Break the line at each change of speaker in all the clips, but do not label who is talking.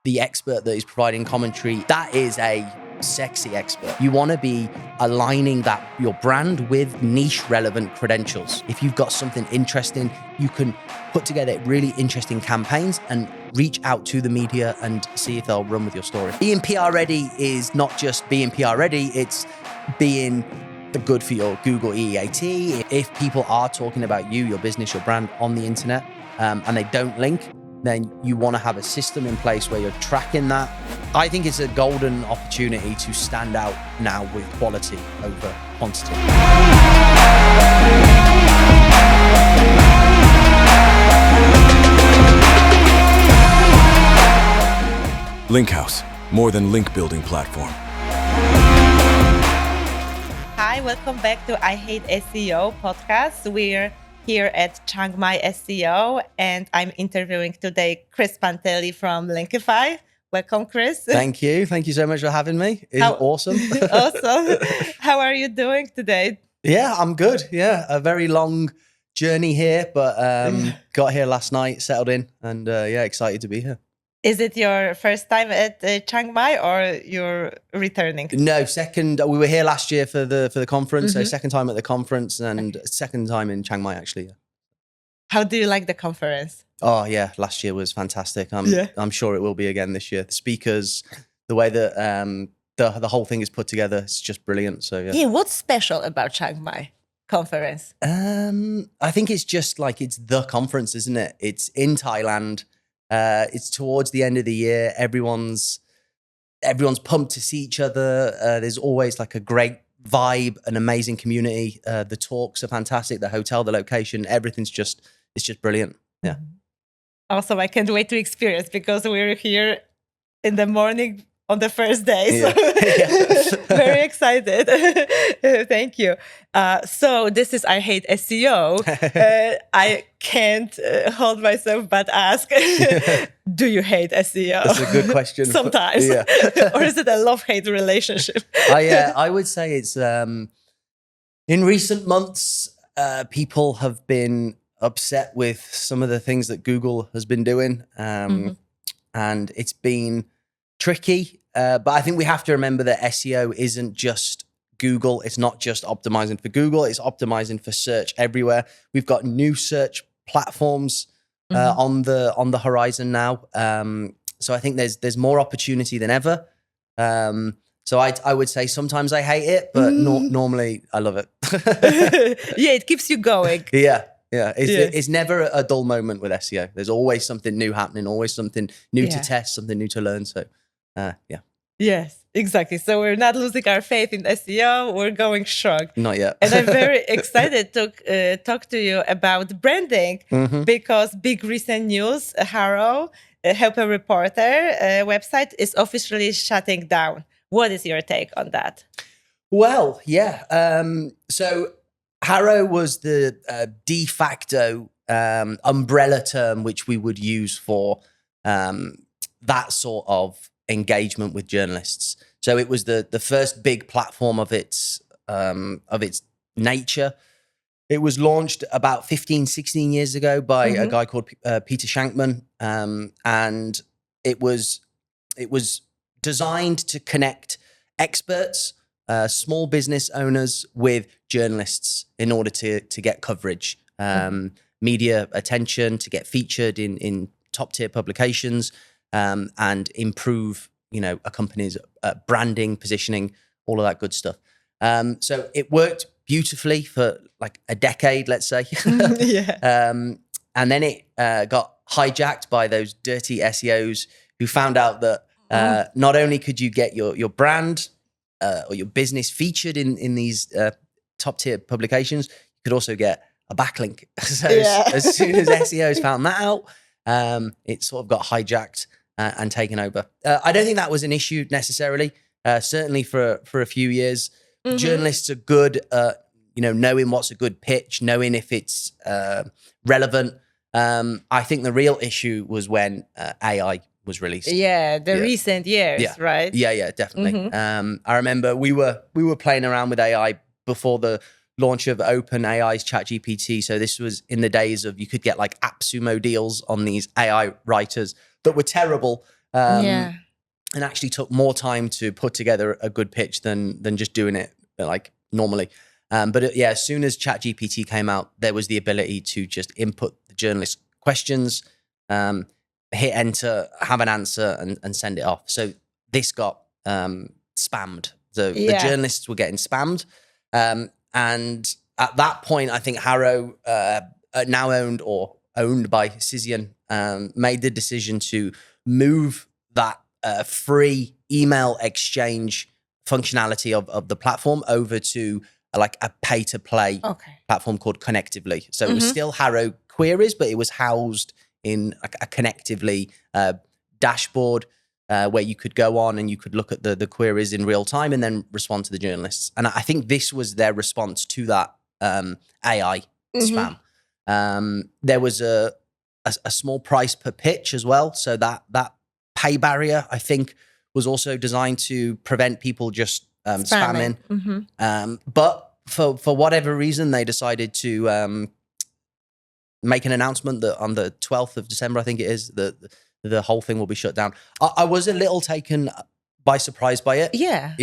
the expert that is providing commentary, that is a sexy expert. You want to be aligning that your brand with niche relevant credentials. If you've got something interesting, you can put together really interesting campaigns and reach out to the media and see if they'll run with your story. Being PR ready is not just being PR ready, it's being good for your Google EEAT. If people are talking about you, your business, your brand on the internet, and they don't link, then you want to have a system in place where you're tracking that. I think it's a golden opportunity to stand out now with quality over quantity.
Linkhouse, more than link building platform.
Hi, welcome back to I Hate SEO podcast. We're here at Chiang Mai SEO, and I'm interviewing today Chris Panteli from Linkify. Welcome, Chris.
Thank you. Thank you so much for having me. It's awesome.
Awesome. How are you doing today?
Yeah, I'm good. Yeah, a very long journey here, but got here last night, settled in, and excited to be here.
Is it your first time at Chiang Mai, or you're returning?
No, second. We were here last year for the conference, so second time at the conference and second time in Chiang Mai actually. Yeah.
How do you like the conference?
Oh yeah, last year was fantastic. I'm sure it will be again this year. The speakers, the way that the whole thing is put together, it's just brilliant. So yeah.
Yeah, what's special about Chiang Mai conference?
I think it's just like it's the conference, isn't it? It's in Thailand. It's towards the end of the year. Everyone's pumped to see each other. There's always like a great vibe, an amazing community. The talks are fantastic. The hotel, the location, everything's just brilliant. Yeah.
Awesome. I can't wait to experience, because we're here in the morning on the first day. So very excited. Thank you. So this is I Hate SEO. I can't hold myself but ask, do you hate SEO?
That's a good question.
Sometimes.
Yeah.
Or is it a love-hate relationship?
I would say it's in recent months, people have been upset with some of the things that Google has been doing. And it's been tricky. But I think we have to remember that SEO isn't just Google. It's not just optimizing for Google. It's optimizing for search everywhere. We've got new search platforms on the horizon now. So I think there's more opportunity than ever. So I would say sometimes I hate it, but normally I love it.
Yeah, it keeps you going.
Yeah. It's never a dull moment with SEO. There's always something new happening, always something new to test, something new to learn. So
Yes, exactly. So we're not losing our faith in SEO. We're going strong.
Not yet.
And I'm very excited to talk to you about branding, because big recent news, HARO, Help a Reporter website, is officially shutting down. What is your take on that?
Well, yeah. So HARO was the de facto umbrella term which we would use for that sort of engagement with journalists. So it was the first big platform of its nature. It was launched about 15, 16 years ago by a guy called Peter Shankman. And it was designed to connect experts, small business owners with journalists in order to get coverage, media attention, to get featured in top tier publications, and improve, a company's branding, positioning, all of that good stuff. So it worked beautifully for like a decade, let's say. And then it got hijacked by those dirty SEOs who found out that not only could you get your brand or your business featured in these top tier publications, you could also get a backlink. So as soon as SEOs found that out, it sort of got hijacked and taken over. I don't think that was an issue necessarily. Certainly for a few years, journalists are good at knowing what's a good pitch, knowing if it's relevant. I think the real issue was when AI was released.
Recent years, right?
Yeah, definitely. I remember we were playing around with AI before the launch of OpenAI's ChatGPT. So this was in the days of you could get like AppSumo deals on these AI writers that were terrible.
Yeah.
and actually took more time to put together a good pitch than just doing it like normally. But yeah, as soon as ChatGPT came out, there was the ability to just input the journalist questions, hit enter, have an answer, and send it off. So this got spammed. The journalists were getting spammed, and at that point, I think HARO, now owned by Cision, made the decision to move that free email exchange functionality of the platform over to like a pay-to-play platform called Connectively. So it was still HARO queries, but it was housed in a Connectively dashboard where you could go on and you could look at the queries in real time and then respond to the journalists. And I think this was their response to that AI spam. There was a small price per pitch as well. So that pay barrier, I think, was also designed to prevent people just spamming. But for whatever reason, they decided to make an announcement that on the 12th of December, I think it is, the whole thing will be shut down. I was a little taken by surprise by it. Yeah.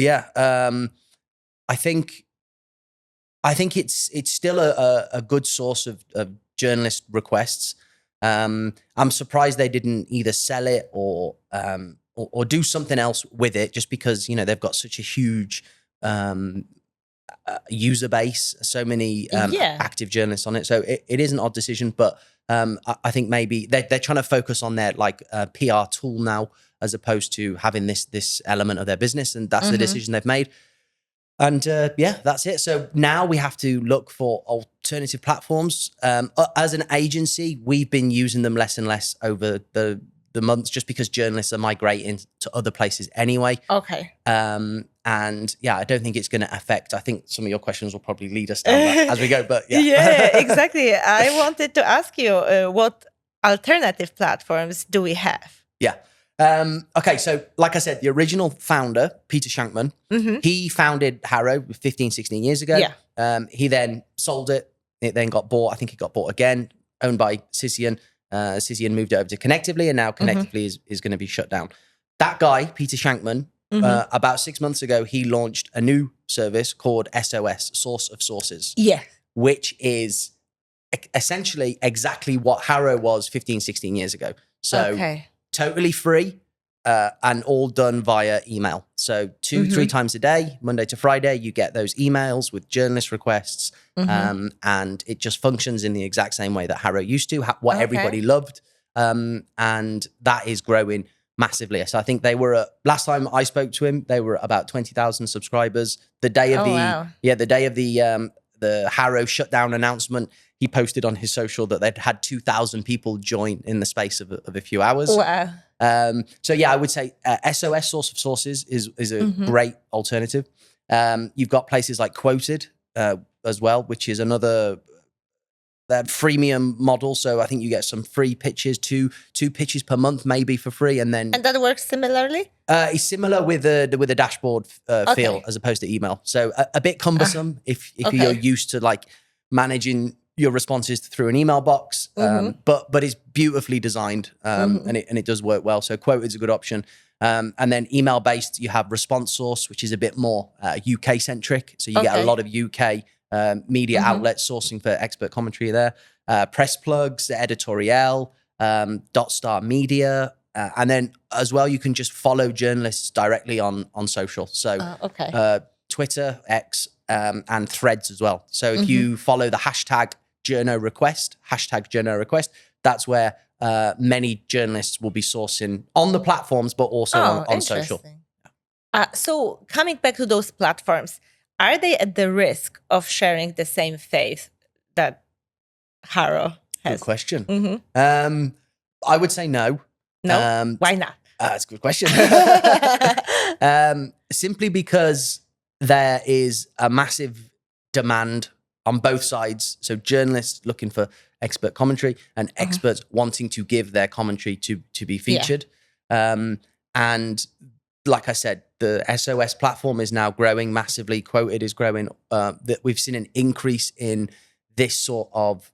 I think it's still a good source of journalist requests. I'm surprised they didn't either sell it or do something else with it, just because they've got such a huge user base, so many active journalists on it. So it is an odd decision, but I think maybe they're trying to focus on their PR tool now, as opposed to having this element of their business, and that's the decision they've made. And that's it. So now we have to look for alternative platforms. As an agency, we've been using them less and less over the months, just because journalists are migrating to other places anyway. And yeah, I don't think it's going to affect. I think some of your questions will probably lead us down that as we go. But
yeah, exactly. I wanted to ask you what alternative platforms do we have?
Yeah. Okay, so like I said, the original founder, Peter Shankman, he founded HARO 15, 16 years ago. He then sold it. It then got bought. I think it got bought again, owned by Cision. Cision moved it over to Connectively, and now Connectively is going to be shut down. That guy, Peter Shankman, about 6 months ago, he launched a new service called S.O.S, Source of Sources. Which is essentially exactly what HARO was 15, 16 years ago. So totally free and all done via email. So 2-3 times a day, Monday to Friday, you get those emails with journalist requests, and it just functions in the exact same way that HARO used to, what everybody loved. And that is growing massively. So I think they were last time I spoke to him, they were about 20,000 subscribers. The day of the HARO shutdown announcement, he posted on his social that they'd had 2,000 people join in the space of a few hours. So yeah, I would say S.O.S, Source of Sources is a great alternative. You've got places like Quoted as well, which is another freemium model. So I think you get some free pitches, two pitches per month, maybe for free, and
that works similarly.
It's similar with a dashboard feel as opposed to email. So a bit cumbersome if you're used to like managing your responses through an email box, but it's beautifully designed, and it does work well. So Quote is a good option. And then email based, you have Response Source, which is a bit more UK centric. So you get a lot of UK media outlets sourcing for expert commentary there. Press Plugs, Editorial, Dotstar Media. And then as well, you can just follow journalists directly on social. So Twitter, X, and Threads as well. So if you follow the hashtag journo request, that's where many journalists will be sourcing on the platforms, but also on social.
So coming back to those platforms, are they at the risk of sharing the same faith that HARO has?
Good question. I would say no.
No? Why not?
That's a good question. Simply because there is a massive demand on both sides. So journalists looking for expert commentary and experts wanting to give their commentary to be featured. And like I said, the S.O.S platform is now growing massively. Quoted is growing. We've seen an increase in this sort of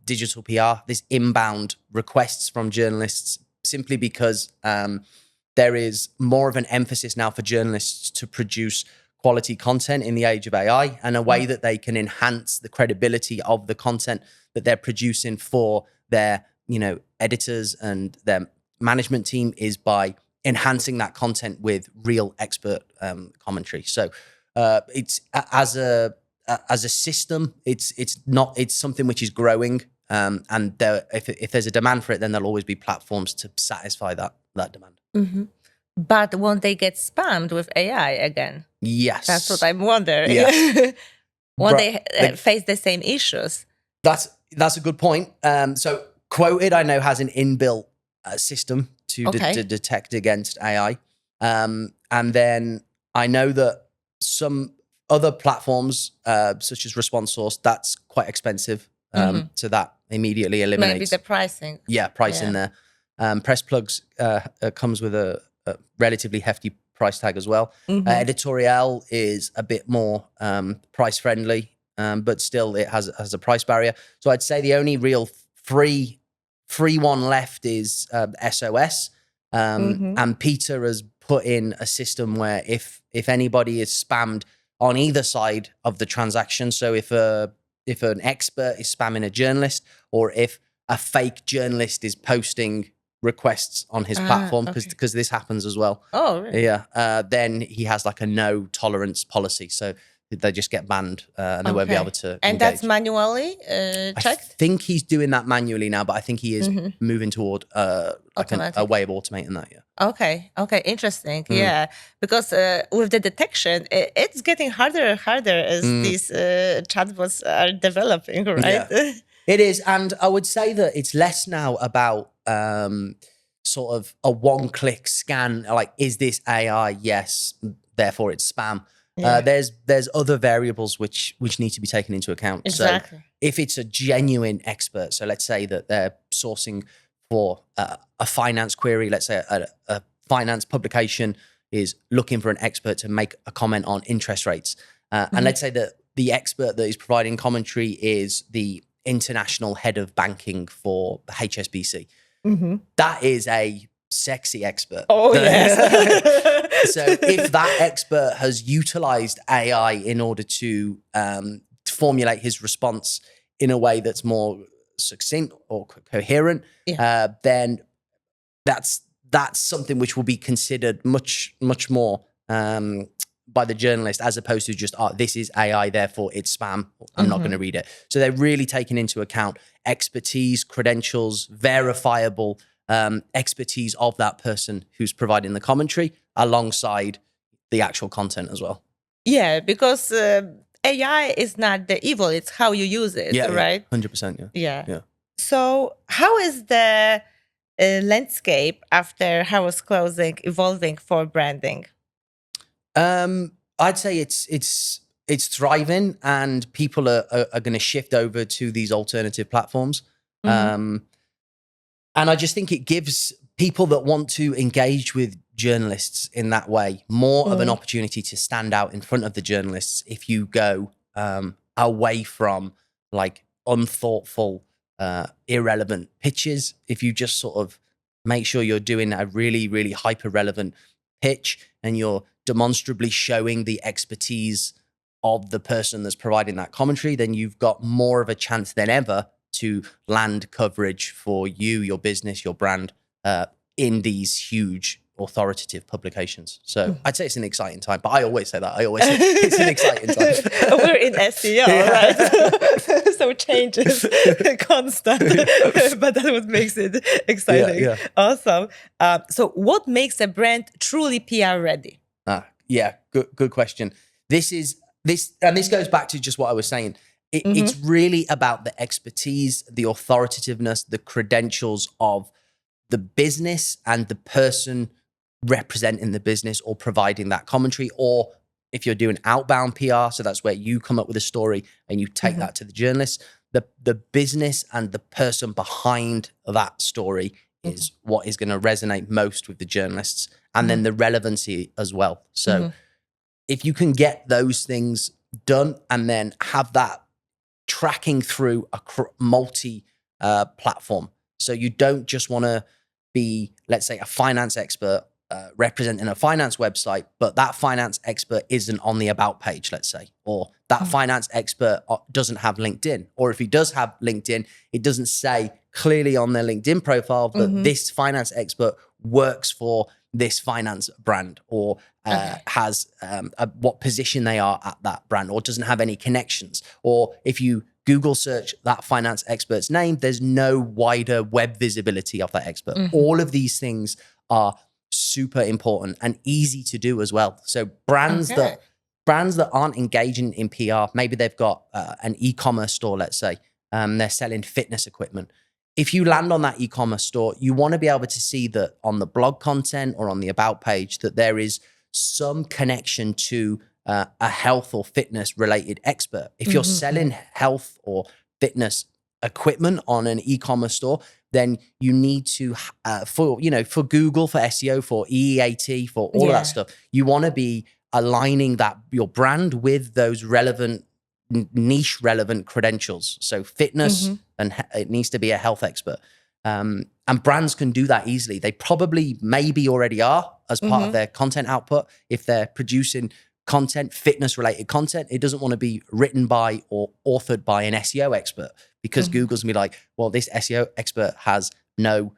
digital PR, this inbound requests from journalists, simply because there is more of an emphasis now for journalists to produce quality content in the age of AI, and a way that they can enhance the credibility of the content that they're producing for their, editors and their management team is by enhancing that content with real expert commentary. So it's as a system, it's something which is growing, and if there's a demand for it, then there'll always be platforms to satisfy that demand.
Mm-hmm. But won't they get spammed with AI again?
Yes,
that's what I'm wondering.
Yes.
Won't they face the same issues?
That's a good point. So Quoted, I know, has an inbuilt system to detect against AI, and then I know that some other platforms, such as Response Source, that's quite expensive. So that immediately eliminates
maybe the pricing.
Pricing there. Press Plugs comes with a relatively hefty price tag as well. Editorial is a bit more price friendly, but still it has a price barrier. So I'd say the only real free one left is S.O.S. And Peter has put in a system where if anybody is spammed on either side of the transaction, so if an expert is spamming a journalist, or if a fake journalist is posting requests on his platform, because this happens as well.
Oh, really?
Yeah. Then he has like a no tolerance policy, so they just get banned and they won't be able to
And
engage.
that's manually checked?
I think he's doing that manually now, but I think he is moving toward like a way of automating that. Yeah.
Okay. Interesting. Yeah, because with the detection, it's getting harder and harder as these chatbots are developing, right?
Yeah. It is, and I would say that it's less now about sort of a one-click scan, like, is this AI? Yes, therefore it's spam. Yeah. There's other variables which need to be taken into account.
Exactly.
So if it's a genuine expert, so let's say that they're sourcing for a finance query, let's say a finance publication is looking for an expert to make a comment on interest rates, and let's say that the expert that is providing commentary is the international head of banking for HSBC. That is a sexy expert.
Oh, yes.
So if that expert has utilized AI in order to formulate his response in a way that's more succinct or coherent, then that's something which will be considered much more by the journalist, as opposed to just, this is AI, therefore it's spam, I'm not going to read it. So they're really taking into account expertise, credentials, verifiable expertise of that person who's providing the commentary alongside the actual content as well.
Yeah, because AI is not the evil, it's how you use it, right?
100%,
yeah. So how is the landscape after HARO's closing evolving for branding?
I'd say it's thriving, and people are going to shift over to these alternative platforms. And I just think it gives people that want to engage with journalists in that way more of an opportunity to stand out in front of the journalists if you go away from like unthoughtful, irrelevant pitches. If you just sort of make sure you're doing a really, really hyper-relevant pitch and you're demonstrably showing the expertise of the person that's providing that commentary, then you've got more of a chance than ever to land coverage for you, your business, your brand in these huge authoritative publications. So I'd say it's an exciting time, but I always say that. I always say it's an exciting time.
We're in SEO, right? So change is constant, but that's what makes it exciting.
Yeah.
Awesome. So what makes a brand truly PR ready?
Good question. This goes back to just what I was saying. It's really about the expertise, the authoritativeness, the credentials of the business and the person representing the business or providing that commentary. Or if you're doing outbound PR, so that's where you come up with a story and you take that to the journalist, the business and the person behind that story is what is going to resonate most with the journalists, and then the relevancy as well. So if you can get those things done and then have that tracking through a multi platform, so you don't just want to be, let's say, a finance expert representing a finance website, but that finance expert isn't on the about page, let's say, or that finance expert doesn't have LinkedIn, or if he does have LinkedIn, it doesn't say clearly on their LinkedIn profile that this finance expert works for this finance brand, or has what position they are at that brand, or doesn't have any connections. Or if you Google search that finance expert's name, there's no wider web visibility of that expert. All of these things are super important and easy to do as well. So brands that aren't engaging in PR, maybe they've got an e-commerce store, let's say, they're selling fitness equipment. If you land on that e-commerce store, you want to be able to see that on the blog content or on the about page that there is some connection to a health or fitness related expert. If you're selling health or fitness equipment on an e-commerce store, then you need to, for Google, for SEO, for EEAT, for all of that stuff, you want to be aligning that your brand with those relevant, niche relevant credentials. So fitness, and it needs to be a health expert. And brands can do that easily. They probably maybe already are as part of their content output. If they're producing content, fitness related content, it doesn't want to be written by or authored by an SEO expert, because Google's gonna be like, well, this SEO expert has no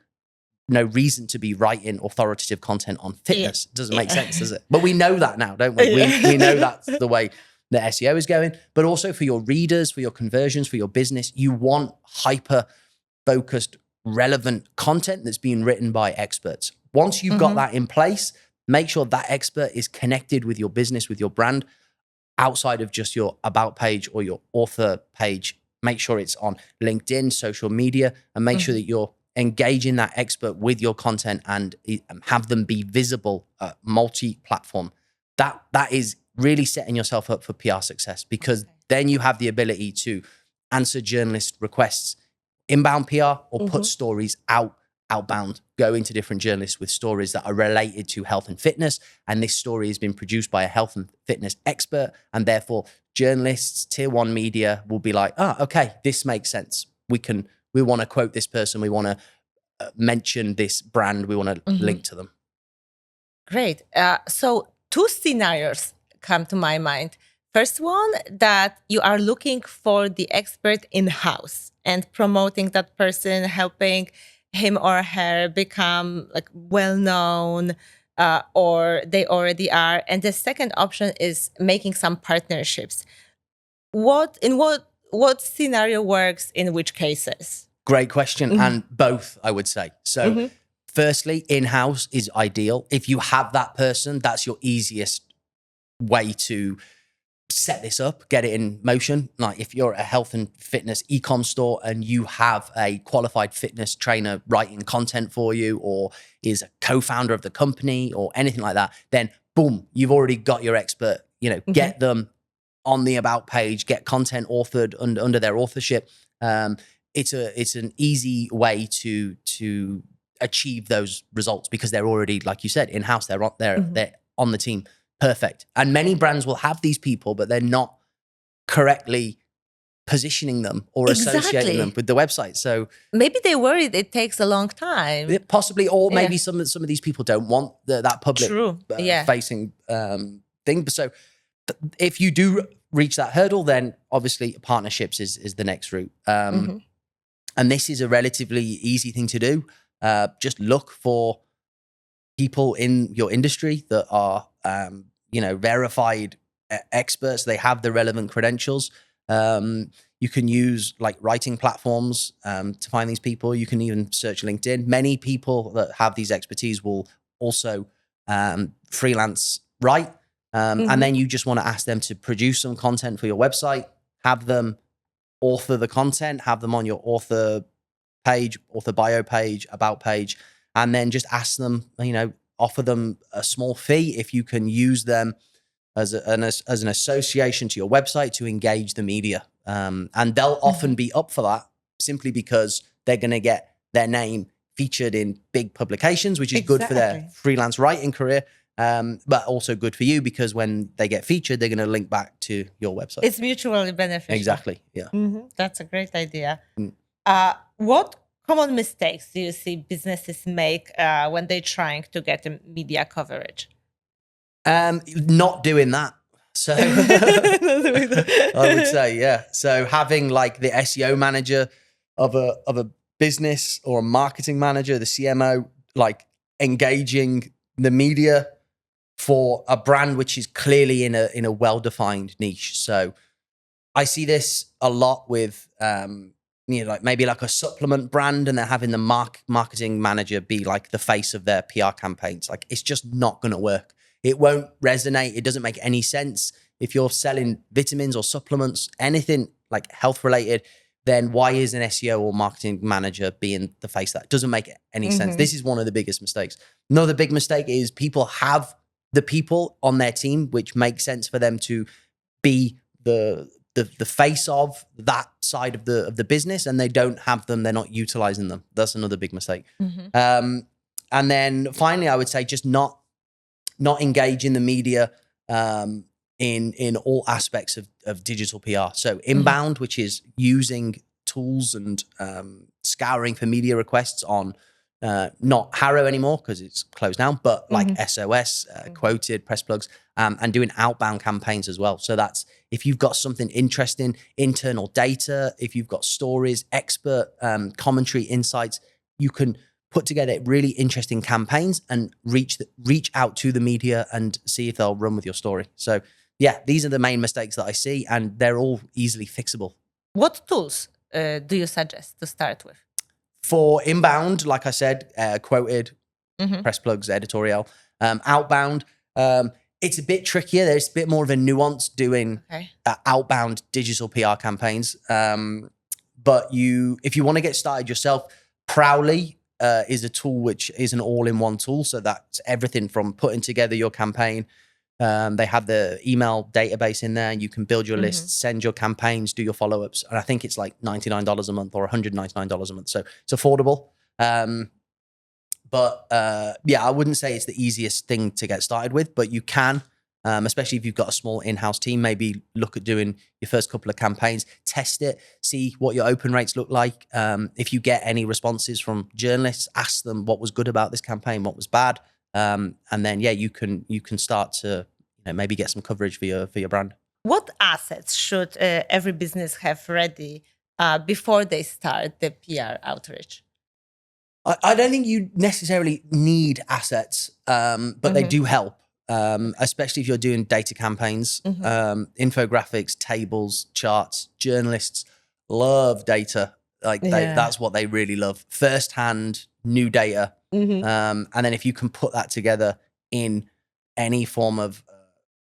reason to be writing authoritative content on fitness. It doesn't make sense, does it? But we know that now, don't we? We know that's the way the SEO is going. But also for your readers, for your conversions, for your business, you want hyper focused, relevant content that's being written by experts. Once you've got that in place, make sure that expert is connected with your business, with your brand, outside of just your about page or your author page. Make sure it's on LinkedIn, social media, and make sure that you're engaging that expert with your content and have them be visible multi-platform. That is really setting yourself up for PR success, because then you have the ability to answer journalist requests, inbound PR, or put stories outbound, go into different journalists with stories that are related to health and fitness. And this story has been produced by a health and fitness expert. And therefore journalists, tier one media will be like, okay, this makes sense. We want to quote this person. We want to mention this brand. We want to link to them.
Great. So 2 scenarios come to my mind. First one, that you are looking for the expert in-house and promoting that person, helping him or her become like well-known, or they already are. And the second option is making some partnerships. What scenario works in which cases?
Great question. And both, I would say. So firstly, in-house is ideal. If you have that person, that's your easiest way to set this up, get it in motion. Like if you're a health and fitness e-com store and you have a qualified fitness trainer writing content for you, or is a co-founder of the company or anything like that, then boom, you've already got your expert. Get them on the about page, get content authored under their authorship. It's an easy way to achieve those results, because they're already, like you said, in-house. They're on the team. Perfect. And many brands will have these people, but they're not correctly positioning them or associating them with the website. So maybe
they worried it takes a long time.
Possibly, or maybe some of these people don't want that public facing thing. So if you do reach that hurdle, then obviously partnerships is the next route. And this is a relatively easy thing to do. Just look for people in your industry that are verified experts. They have the relevant credentials. You can use like writing platforms to find these people. You can even search LinkedIn. Many people that have these expertise will also freelance write. And then you just want to ask them to produce some content for your website, have them author the content, have them on your author page, author bio page, about page, and then just ask them, offer them a small fee if you can use them as an association to your website to engage the media. And they'll often be up for that, simply because they're going to get their name featured in big publications, which is good for their freelance writing career, but also good for you, because when they get featured, they're going to link back to your website.
It's mutually beneficial.
Exactly. Yeah.
That's a great idea. What common mistakes do you see businesses make when they're trying to get a media coverage?
Not doing that. So I would say, yeah. So having like the SEO manager of a business or a marketing manager, the CMO, like engaging the media for a brand which is clearly in a well-defined niche. So I see this a lot with like maybe like a supplement brand, and they're having the marketing manager be like the face of their PR campaigns. Like, it's just not going to work. It won't resonate. It doesn't make any sense. If you're selling vitamins or supplements, anything like health related, then why is an SEO or marketing manager being the face? That doesn't make any sense. This is one of the biggest mistakes. Another big mistake is people have the people on their team, which makes sense for them to be the face of that side of the business, and they don't have them. They're not utilizing them. That's another big mistake. And then finally, I would say just not engage in the media in all aspects of digital PR. So inbound, which is using tools and scouring for media requests on not HARO anymore because it's closed down, but like S.O.S, quoted, press plugs, and doing outbound campaigns as well. So that's if you've got something interesting, internal data, if you've got stories, expert commentary, insights, you can put together really interesting campaigns and reach out to the media and see if they'll run with your story. So yeah, these are the main mistakes that I see, and they're all easily fixable.
What tools do you suggest to start with?
For inbound, like I said, quoted, press plugs, editorial. Outbound, it's a bit trickier. There's a bit more of a nuance doing outbound digital PR campaigns. But if you want to get started yourself, Prowly is a tool which is an all-in-one tool. So that's everything from putting together your campaign. They have the email database in there. You can build your list, send your campaigns, do your follow-ups. And I think it's like $99 a month or $199 a month. So it's affordable. But I wouldn't say it's the easiest thing to get started with, but you can, especially if you've got a small in-house team, maybe look at doing your first couple of campaigns, test it, see what your open rates look like. If you get any responses from journalists, ask them what was good about this campaign, what was bad. And then, you can start to maybe get some coverage for your brand.
What assets should every business have ready before they start the PR outreach?
I don't think you necessarily need assets, but they do help, especially if you're doing data campaigns, infographics, tables, charts. Journalists love data. That's what they really love. First-hand, new data. And then if you can put that together in any form of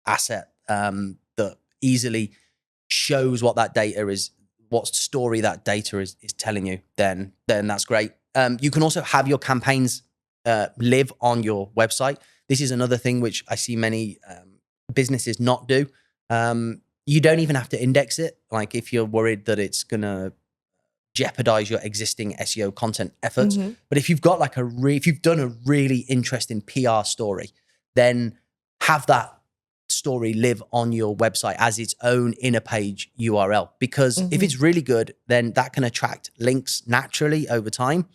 asset that easily shows what that data is, what story that data is telling you, then that's great. You can also have your campaigns live on your website. This is another thing which I see many businesses not do. You don't even have to index it. Like if you're worried that it's going to jeopardize your existing SEO content efforts. But if you've got like if you've done a really interesting PR story, then have that story live on your website as its own inner page URL. Because if it's really good, then that can attract links naturally over time.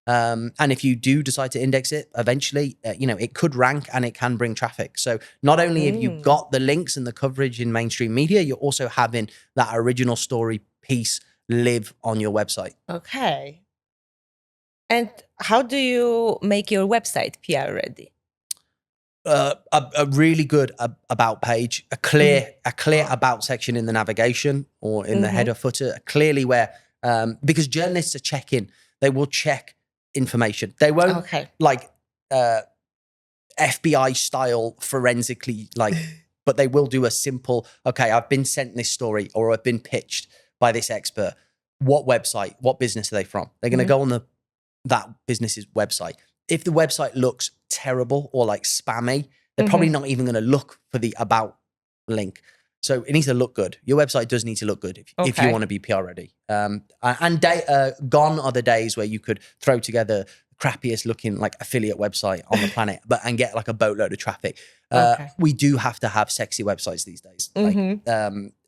And if you do decide to index it, eventually, it could rank and it can bring traffic. So not only have you got the links and the coverage in mainstream media, you're also having that original story piece live on your website.
Okay. And how do you make your website PR ready?
A really good about page, a clear about section in the navigation or in the header footer, clearly where, because journalists are checking, they will check information. They won't like FBI style forensically, but they will do a simple, I've been sent this story or I've been pitched by this expert. What website, what business are they from? They're going to go on that business's website. If the website looks terrible or like spammy, they're probably not even going to look for the about link. So it needs to look good. Your website does need to look good if you want to be PR ready. And gone are the days where you could throw together the crappiest looking like affiliate website on the planet, and get like a boatload of traffic. We do have to have sexy websites these days.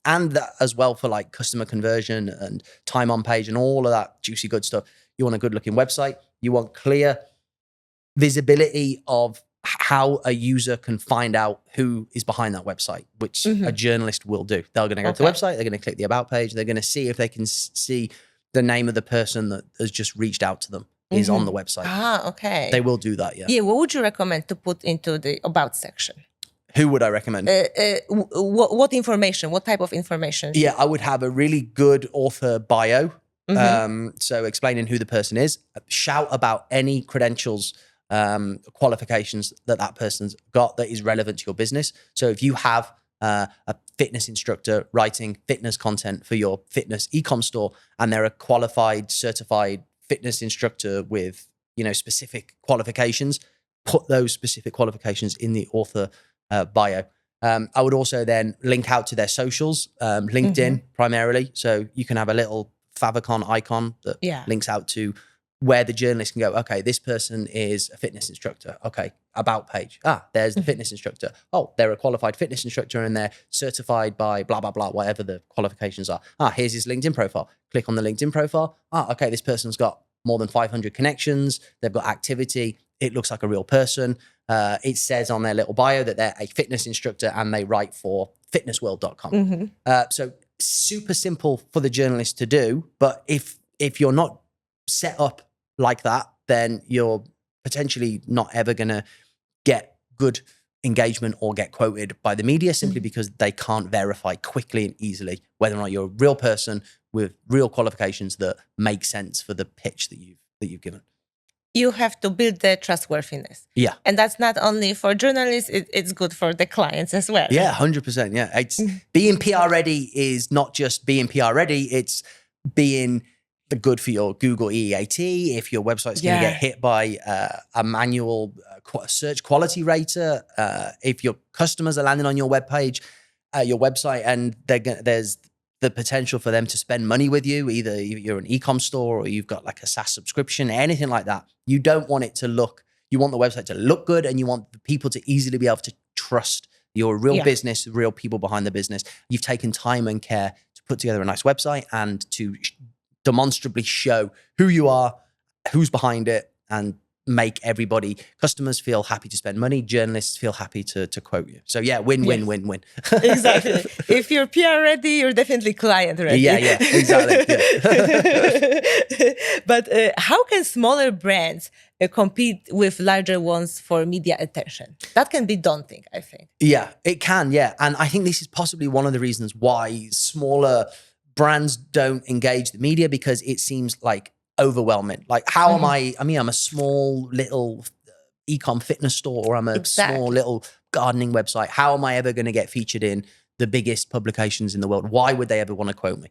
And that as well for like customer conversion and time on page and all of that juicy good stuff. You want a good looking website. You want clear visibility of how a user can find out who is behind that website, which a journalist will do. They're going to go to the website. They're going to click the about page. They're going to see if they can see the name of the person that has just reached out to them is on the website.
Okay.
They will do that, yeah.
Yeah, what would you recommend to put into the about section?
Who would I recommend?
What information? What type of information?
Yeah, I would have a really good author bio. So explaining who the person is. Shout about any credentials, qualifications that person's got that is relevant to your business. So if you have a fitness instructor writing fitness content for your fitness e-com store, and they're a qualified, certified fitness instructor with, specific qualifications, put those specific qualifications in the author bio. I would also then link out to their socials, LinkedIn primarily. So you can have a little favicon icon that links out to where the journalist can go, okay, this person is a fitness instructor. Okay, about page. There's the fitness instructor. Oh, they're a qualified fitness instructor and they're certified by blah, blah, blah, whatever the qualifications are. Here's his LinkedIn profile. Click on the LinkedIn profile. Okay, this person's got more than 500 connections. They've got activity. It looks like a real person. It says on their little bio that they're a fitness instructor and they write for fitnessworld.com. So super simple for the journalist to do. But if you're not set up like that, then you're potentially not ever going to get good engagement or get quoted by the media simply because they can't verify quickly and easily whether or not you're a real person with real qualifications that make sense for the pitch that you've given.
You have to build the trustworthiness.
Yeah.
And that's not only for journalists, it's good for the clients as well.
Yeah, 100%. Yeah. It's being PR ready is not just being PR ready, it's being good for your Google EAT. If your website's going to get hit by a manual search quality rater, if your customers are landing on your webpage, your website, and there's the potential for them to spend money with you, either you're an e-com store or you've got like a SaaS subscription, anything like that. You don't want it to look, you want the website to look good and you want the people to easily be able to trust you're a real business, real people behind the business. You've taken time and care to put together a nice website and to demonstrably show who you are, who's behind it, and make everybody, customers feel happy to spend money, journalists feel happy to quote you. So yeah, win.
Exactly. If you're PR ready, you're definitely client ready.
Yeah, exactly. Yeah.
But how can smaller brands compete with larger ones for media attention? That can be daunting, I think.
Yeah, it can, yeah. And I think this is possibly one of the reasons why smaller brands don't engage the media, because it seems like overwhelming. Like, how am I'm a small little e-com fitness store, or I'm a small little gardening website. How am I ever going to get featured in the biggest publications in the world? Why would they ever want to quote me?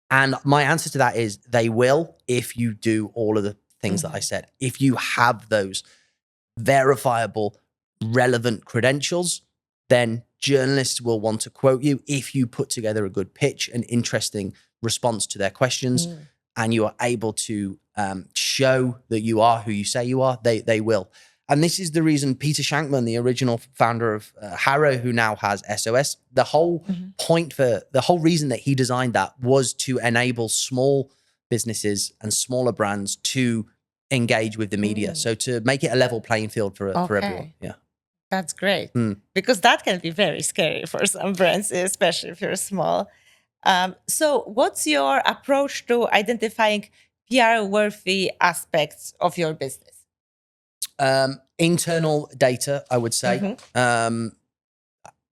And my answer to that is they will, if you do all of the things that I said. If you have those verifiable, relevant credentials, then journalists will want to quote you if you put together a good pitch, an interesting response to their questions, and you are able to show that you are who you say you are. They will. And this is the reason Peter Shankman, the original founder of HARO, who now has S.O.S, the whole the whole reason that he designed that was to enable small businesses and smaller brands to engage with the media. So to make it a level playing field for everyone. Yeah.
That's great, because that can be very scary for some brands, especially if you're small. So what's your approach to identifying PR-worthy aspects of your business?
Internal data, I would say.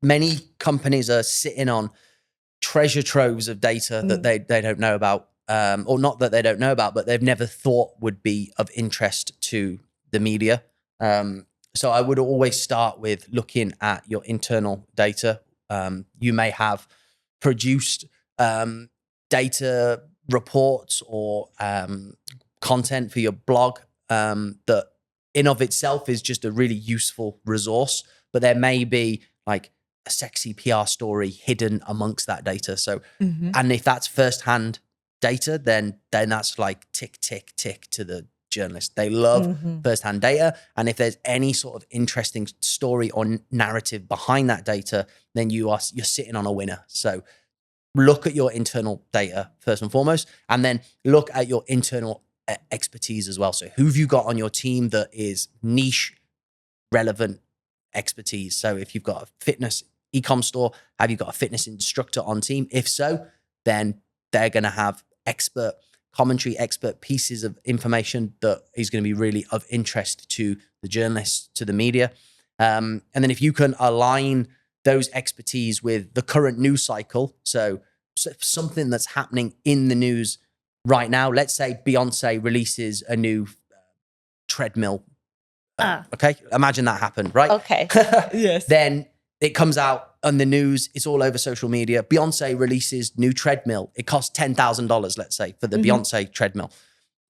Many companies are sitting on treasure troves of data that they don't know about, or not that they don't know about, but they've never thought would be of interest to the media. So I would always start with looking at your internal data. You may have produced data reports or content for your blog that in of itself is just a really useful resource, but there may be like a sexy PR story hidden amongst that data. So, and if that's firsthand data, then that's like tick, tick, tick to the journalist. They love firsthand data. And if there's any sort of interesting story or narrative behind that data, then you're sitting on a winner. So look at your internal data first and foremost, and then look at your internal expertise as well. So who have you got on your team that is niche relevant expertise? So if you've got a fitness e-com store, have you got a fitness instructor on team? If so, then they're going to have expert commentary, expert pieces of information that is going to be really of interest to the journalists, to the media. And then if you can align those expertise with the current news cycle, so something that's happening in the news right now, let's say Beyonce releases a new treadmill. Okay, imagine that happened, right?
Okay, yes.
Then it comes out on the news, it's all over social media. Beyonce releases new treadmill. It costs $10,000, let's say, for the Beyonce treadmill.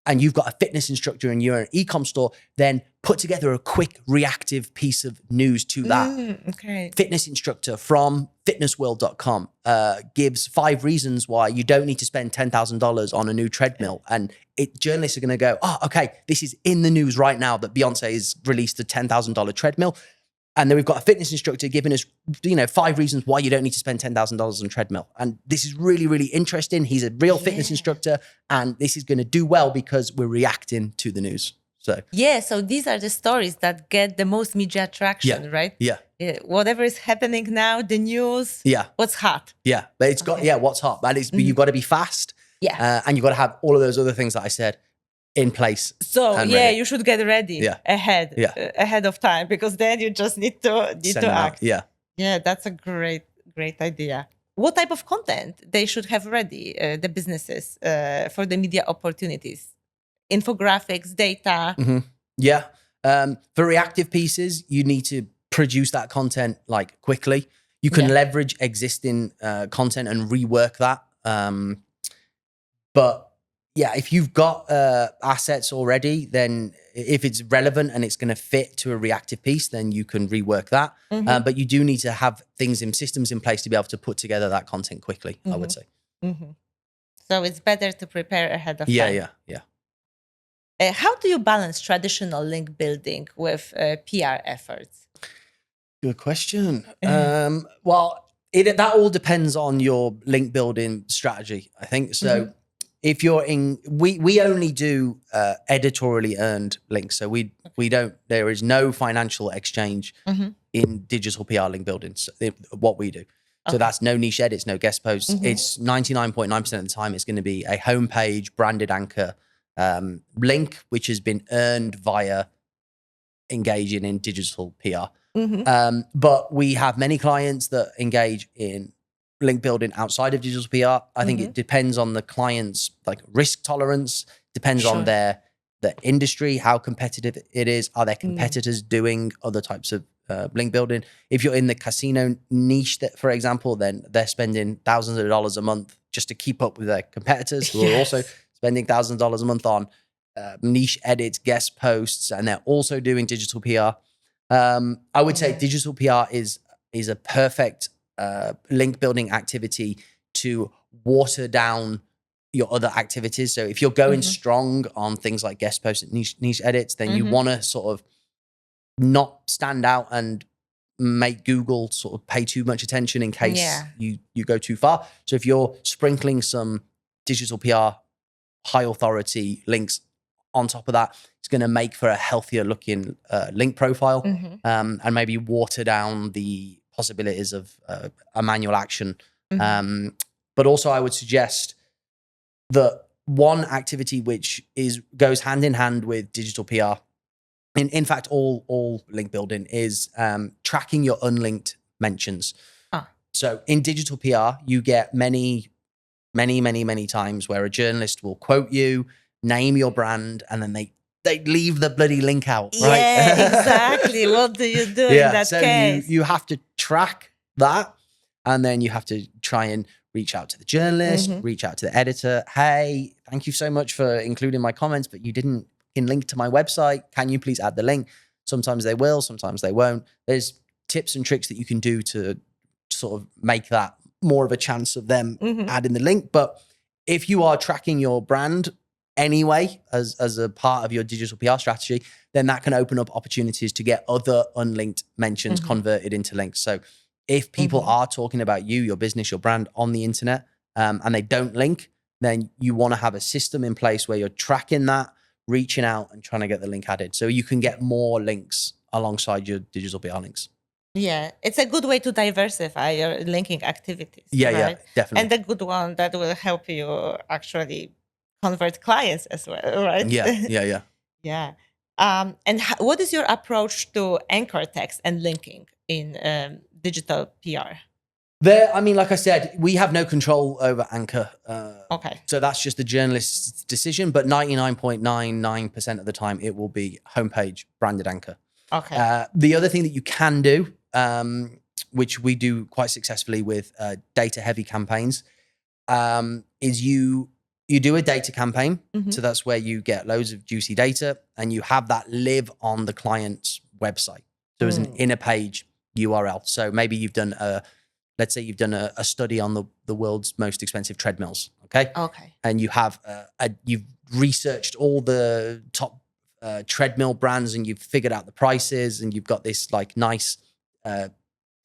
And you've got a fitness instructor and you're an e-com store, then put together a quick reactive piece of news to that.
Okay.
Fitness instructor from fitnessworld.com gives 5 reasons why you don't need to spend $10,000 on a new treadmill. And journalists are going to go, oh, okay, this is in the news right now that Beyonce has released a $10,000 treadmill. And then we've got a fitness instructor giving us, 5 reasons why you don't need to spend $10,000 on treadmill. And this is really, really interesting. He's a real fitness instructor, and this is going to do well because we're reacting to the news. So
so these are the stories that get the most media attraction, right?
Yeah.
Whatever is happening now, the news.
Yeah.
What's hot?
Yeah, but it's got what's hot. But you've got to be fast.
Yeah.
And you've got to have all of those other things that I said in place.
So you should get ready ahead of time, because then you just need to act. Yeah, that's a great idea. What type of content they should have ready, the businesses, for the media opportunities? Infographics, data.
Yeah. For reactive pieces, you need to produce that content like quickly. You can leverage existing content and rework that. But yeah, if you've got assets already, then if it's relevant and it's going to fit to a reactive piece, then you can rework that. But you do need to have systems in place to be able to put together that content quickly, I would say.
So it's better to prepare ahead of time.
Yeah.
How do you balance traditional link building with PR efforts?
Good question. Well, that all depends on your link building strategy, I think. So if you're we only do editorially earned links. So there is no financial exchange in digital PR link building, what we do. So that's no niche edits, no guest posts. It's 99.9% of the time, it's going to be a homepage branded anchor link, which has been earned via engaging in digital PR. But we have many clients that engage in link building outside of digital PR. I think it depends on the client's risk tolerance, depends on the industry, how competitive it is. Are their competitors doing other types of link building? If you're in the casino niche, for example, then they're spending thousands of dollars a month just to keep up with their competitors who are also spending thousands of dollars a month on niche edits, guest posts, and they're also doing digital PR. I would say digital PR is a perfect link building activity to water down your other activities. So if you're going strong on things like guest posts and niche edits, then you want to sort of not stand out and make Google sort of pay too much attention in case you go too far. So if you're sprinkling some digital PR high authority links on top of that, it's going to make for a healthier looking link profile, and maybe water down the possibilities of a manual action. But also I would suggest that one activity which goes hand in hand with digital PR, in fact, all link building, is tracking your unlinked mentions. So in digital PR, you get many times where a journalist will quote you, name your brand, and then they leave the bloody link out, right?
Yeah, exactly. What do you do in that case?
So you have to track that, and then you have to try and reach out to the journalist, reach out to the editor. Hey, thank you so much for including my comments, but you didn't link to my website. Can you please add the link? Sometimes they will, sometimes they won't. There's tips and tricks that you can do to sort of make that more of a chance of them adding the link. But if you are tracking your brand anyway as a part of your digital PR strategy, then that can open up opportunities to get other unlinked mentions converted into links. So if people are talking about you, your business, your brand on the internet, and they don't link, then you want to have a system in place where you're tracking that, reaching out and trying to get the link added. So you can get more links alongside your digital PR links.
Yeah, it's a good way to diversify your linking activities.
Yeah,
right?
yeah, definitely.
And a good one that will help you actually convert clients as well, right?
Yeah.
Yeah. And what is your approach to anchor text and linking in digital PR?
I mean, like I said, we have no control over anchor.
Okay.
So that's just the journalist's decision. But 99.99% of the time, it will be homepage branded anchor.
Okay.
The other thing that you can do, which we do quite successfully with data-heavy campaigns, is you do a data campaign. So that's where you get loads of juicy data and you have that live on the client's website. So as an inner page URL. So maybe you've done let's say you've done a study on the world's most expensive treadmills. Okay. And you have you've researched all the top treadmill brands and you've figured out the prices and you've got this like nice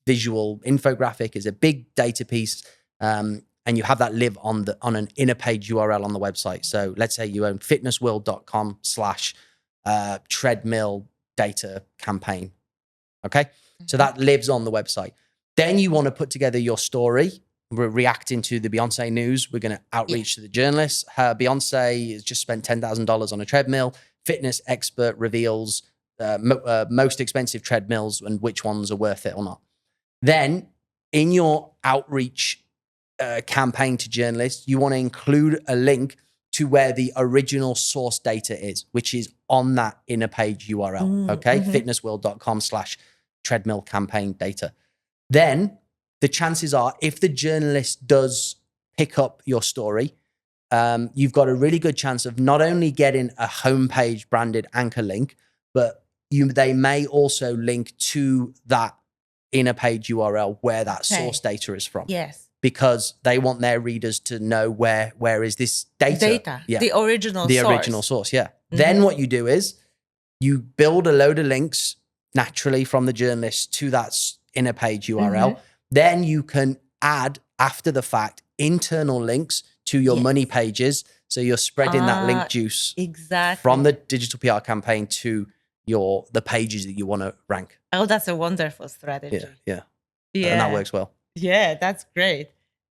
visual infographic as a big data piece. And you have that live on an inner page URL on the website. So let's say you own fitnessworld.com/treadmill data campaign. Okay. So that lives on the website. Then you want to put together your story. We're reacting to the Beyonce news. We're going to outreach to the journalists. Beyonce has just spent $10,000 on a treadmill. Fitness expert reveals most expensive treadmills and which ones are worth it or not. Then in your outreach campaign to journalists, you want to include a link to where the original source data is, which is on that inner page URL. Okay. fitnessworld.com/treadmill campaign data. Then the chances are if the journalist does pick up your story, you've got a really good chance of not only getting a homepage branded anchor link, but they may also link to that inner page URL where that source data is from.
Yes.
Because they want their readers to know where is this data. Yeah.
The original source.
The original source, yeah. Then what you do is you build a load of links naturally from the journalist to that inner page URL. Then you can add after the fact internal links to your money pages. So you're spreading that link juice from the digital PR campaign to the pages that you want to rank.
Oh, that's a wonderful strategy.
Yeah. And that works well.
Yeah, that's great.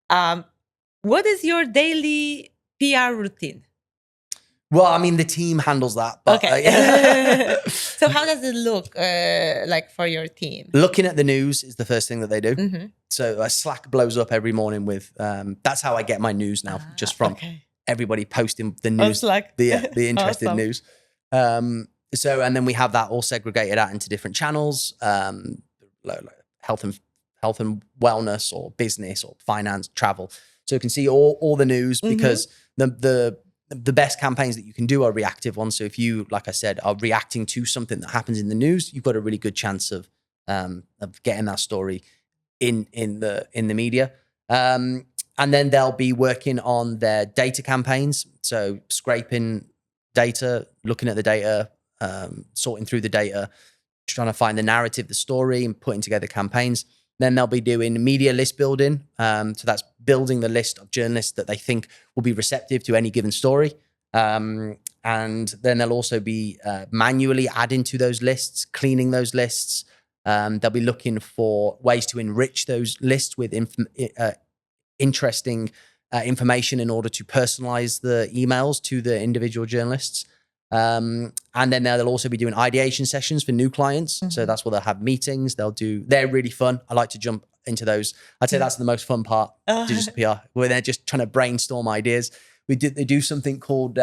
What is your daily PR routine?
Well, I mean, the team handles that. But,
So how does it look like for your team?
Looking at the news is the first thing that they do. So Slack blows up every morning with, that's how I get my news now, just from everybody posting the news, the interesting news. So, and then we have that all segregated out into different channels, like health and wellness or business or finance, travel. So you can see all the news because the best campaigns that you can do are reactive ones. So if you, like I said, are reacting to something that happens in the news, you've got a really good chance of getting that story in the media. And then they'll be working on their data campaigns. So scraping data, looking at the data, sorting through the data, trying to find the narrative, the story, and putting together campaigns. Then they'll be doing media list building. So that's building the list of journalists that they think will be receptive to any given story. And then they'll also be manually adding to those lists, cleaning those lists. They'll be looking for ways to enrich those lists with interesting information in order to personalize the emails to the individual journalists. And then they'll also be doing ideation sessions for new clients. So that's where they'll have meetings. They're really fun. I like to jump into those. I'd say that's the most fun part of digital PR, where they're just trying to brainstorm ideas. They do something called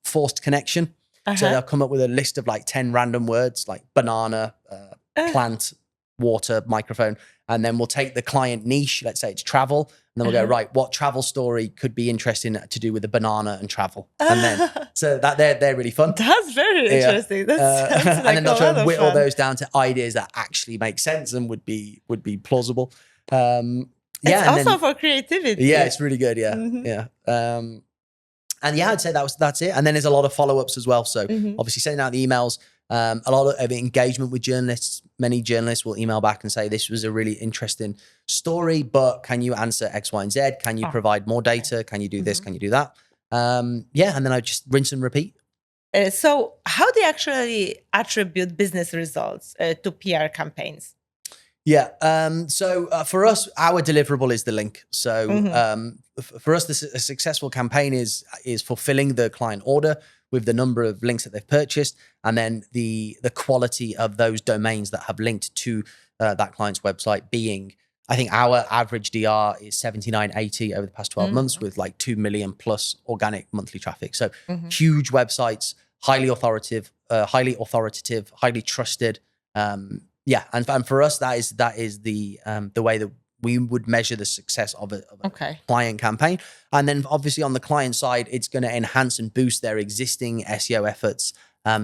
forced connection. So they'll come up with a list of like 10 random words like banana, plant, water, microphone. And then we'll take the client niche, let's say it's travel, and then we'll go, right, what travel story could be interesting to do with a banana and travel? And then, so that they're really fun.
That's very interesting. That sounds like
and then they'll try and whittle
fun.
those down to ideas that actually make sense and would be plausible.
It's also for creativity.
Yeah, it's really good. Yeah. Yeah. And yeah, I'd say that's it. And then there's a lot of follow-ups as well. So obviously sending out the emails, a lot of engagement with journalists. Many journalists will email back and say, this was a really interesting story, but can you answer X, Y, and Z? Can you provide more data? Can you do this? Can you do that? And then I just rinse and repeat.
So how do you actually attribute business results to PR campaigns?
Yeah. So for us, our deliverable is the link. So for us, a successful campaign is fulfilling the client order with the number of links that they've purchased, and then the quality of those domains that have linked to that client's website being. I think our average DR is 7980 over the past 12 months with like 2 million plus organic monthly traffic. So huge websites, highly authoritative, highly trusted. Yeah, and for us, that is the way that we would measure the success of a client campaign. And then obviously on the client side, it's going to enhance and boost their existing SEO efforts.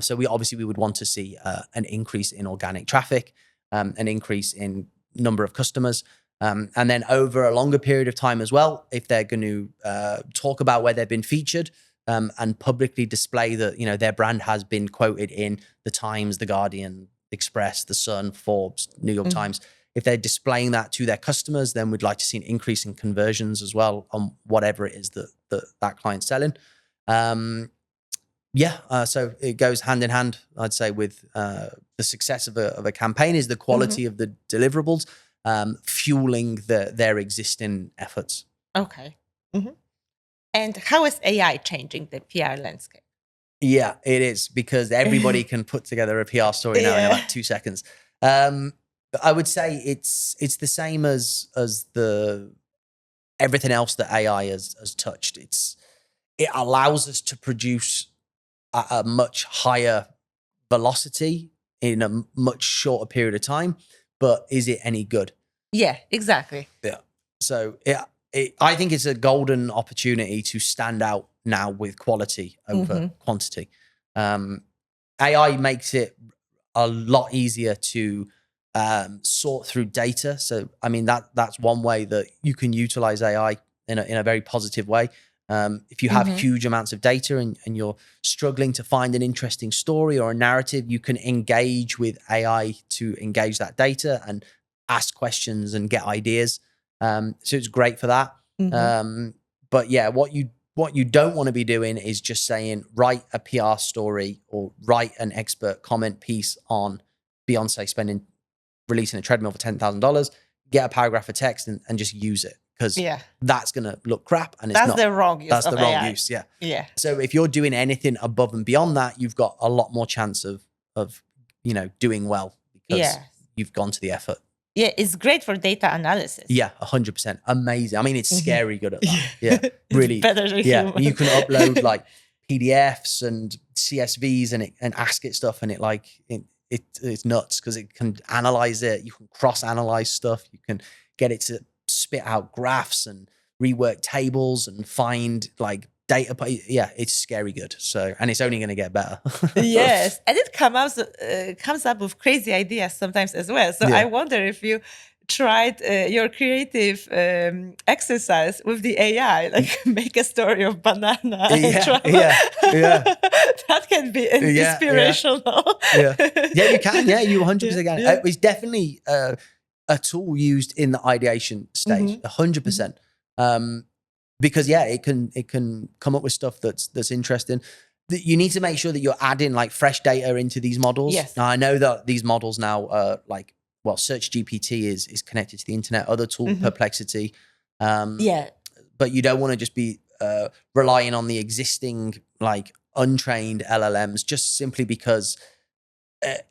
So we would want to see an increase in organic traffic, an increase in number of customers. And then over a longer period of time as well, if they're going to talk about where they've been featured and publicly display that, their brand has been quoted in the Times, the Guardian, Express, the Sun, Forbes, New York Times. If they're displaying that to their customers, then we'd like to see an increase in conversions as well on whatever it is that client's selling. So it goes hand in hand, I'd say, with the success of a campaign is the quality of the deliverables, fueling their existing efforts.
Okay. And how is AI changing the PR landscape?
Yeah, it is, because everybody can put together a PR story now in about 2 seconds. I would say it's the same as the everything else that AI has touched. It allows us to produce at a much higher velocity in a much shorter period of time, but is it any good?
Yeah, exactly.
Yeah. So I think it's a golden opportunity to stand out now with quality over quantity. AI makes it a lot easier to sort through data. So, I mean, that's one way that you can utilize AI in a very positive way. If you have huge amounts of data and you're struggling to find an interesting story or a narrative, you can engage with AI to engage that data and ask questions and get ideas. So it's great for that. But yeah, what you don't want to be doing is just saying, write a PR story or write an expert comment piece on Beyonce releasing a treadmill for $10,000, get a paragraph of text and just use it. Because that's going to look crap, and
that's the wrong use.
That's the wrong use. Yeah. So if you're doing anything above and beyond that, you've got a lot more chance of doing well because you've gone to the effort.
Yeah, it's great for data analysis.
Yeah, 100%. Amazing. I mean, it's scary good at that. Yeah, really.
Better than human.
You can upload like PDFs and CSVs and ask it stuff, and it's nuts because it can analyze it. You can cross-analyze stuff. You can get it to spit out graphs and rework tables and find like data. Yeah, it's scary good. So, and it's only going to get better.
Yes, and it comes up with crazy ideas sometimes as well. So I wonder if you tried your creative exercise with the AI, like make a story of banana. That can be inspirational.
Yeah, you can. Yeah, you 100% can. It's definitely a tool used in the ideation stage, 100%. Because it can come up with stuff that's interesting. You need to make sure that you're adding like fresh data into these models.
Yes.
Now I know that these models now are Search GPT is connected to the internet, other tools, Perplexity. But you don't want to just be relying on the existing like untrained LLMs just simply because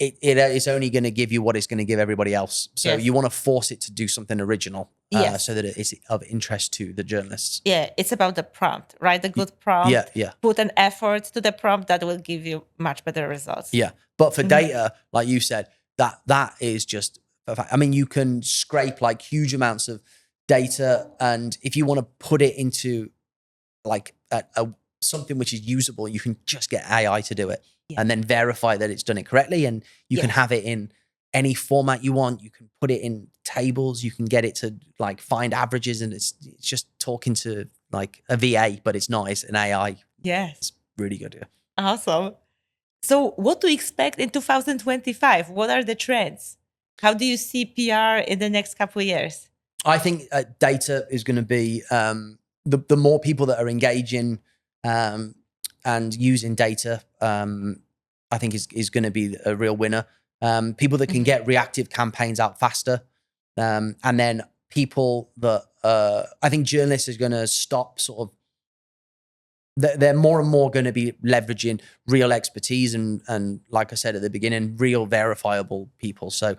it's only going to give you what it's going to give everybody else. So you want to force it to do something original so that it's of interest to the journalists. Yeah,
it's about the prompt, right? The good prompt.
Yeah.
Put an effort to the prompt that will give you much better results.
Yeah. But for data, like you said, that is just, I mean, you can scrape like huge amounts of data, and if you want to put it into like something which is usable, you can just get AI to do it. And then verify that it's done it correctly. And you can have it in any format you want. You can put it in tables. You can get it to like find averages, and it's just talking to like a VA, but it's not. It's an AI.
Yes.
It's really good. Yeah.
Awesome. So what to expect in 2025? What are the trends? How do you see PR in the next couple of years?
I think data is going to be the more people that are engaging and using data, I think is going to be a real winner. People that can get reactive campaigns out faster, and then people that I think journalists are going to stop sort of. They're more and more going to be leveraging real expertise and like I said at the beginning, real verifiable people. So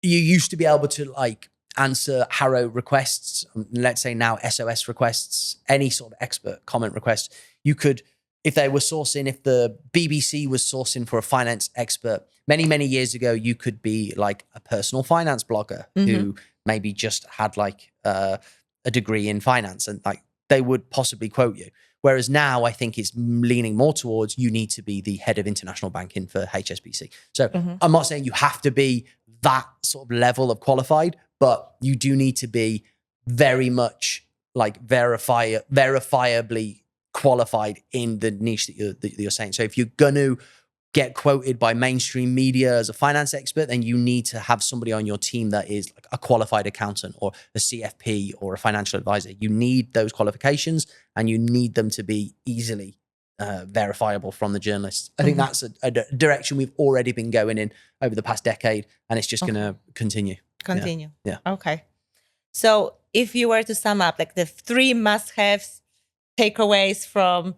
you used to be able to like answer HARO requests, let's say now S.O.S requests, any sort of expert comment request. You could, if they were sourcing, if the BBC was sourcing for a finance expert, many years ago, you could be like a personal finance blogger who maybe just had like a degree in finance and like they would possibly quote you. Whereas now I think it's leaning more towards you need to be the head of international banking for HSBC. So I'm not saying you have to be that sort of level of qualified, but you do need to be very much like verifiably qualified in the niche that you're saying. So if you're going to get quoted by mainstream media as a finance expert, then you need to have somebody on your team that is like a qualified accountant or a CFP or a financial advisor. You need those qualifications and you need them to be easily verifiable from the journalists. I think that's a direction we've already been going in over the past decade, and it's just going to continue. Yeah.
Okay. So if you were to sum up like the 3 must-haves takeaways from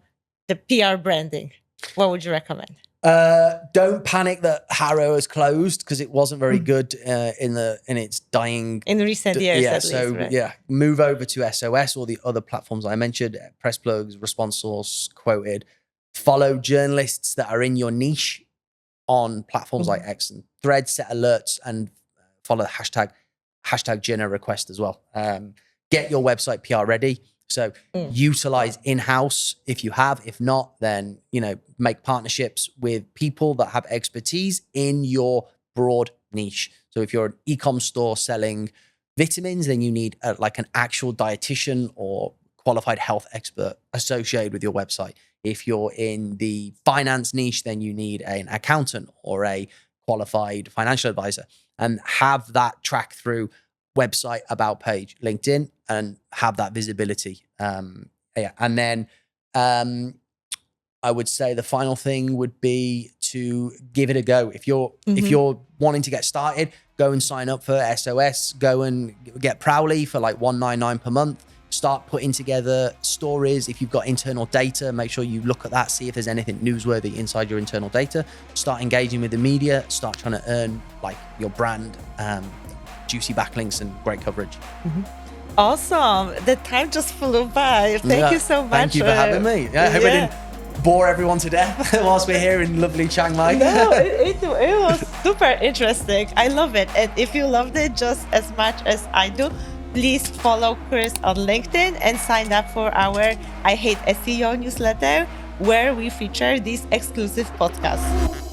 the PR branding, what would you recommend?
Don't panic that HARO has closed because it wasn't very good in its dying
in recent years.
Yeah,
at least, right?
Yeah, move over to S.O.S or the other platforms I mentioned: Press Plugs, Response Source, Quoted. Follow journalists that are in your niche on platforms like X and Threads. Set alerts and follow the hashtag journal request as well. Get your website PR ready. So utilize in-house if you have. If not, then, make partnerships with people that have expertise in your broad niche. So if you're an e-com store selling vitamins, then you need like an actual dietitian or qualified health expert associated with your website. If you're in the finance niche, then you need an accountant or a qualified financial advisor, and have that track through website, about page, LinkedIn, and have that visibility. And then I would say the final thing would be to give it a go. If you're wanting to get started, go and sign up for S.O.S. Go and get Prowly for like $1.99 per month. Start putting together stories. If you've got internal data, make sure you look at that, see if there's anything newsworthy inside your internal data. Start engaging with the media. Start trying to earn like your brand, juicy backlinks and great coverage.
Awesome. The time just flew by. Thank you so much.
Thank you for having me. I hope I didn't bore everyone to death whilst we're here in lovely Chiang Mai.
No, it was super interesting. I love it. And if you loved it just as much as I do, please follow Chris on LinkedIn and sign up for our I Hate SEO newsletter, where we feature these exclusive podcasts.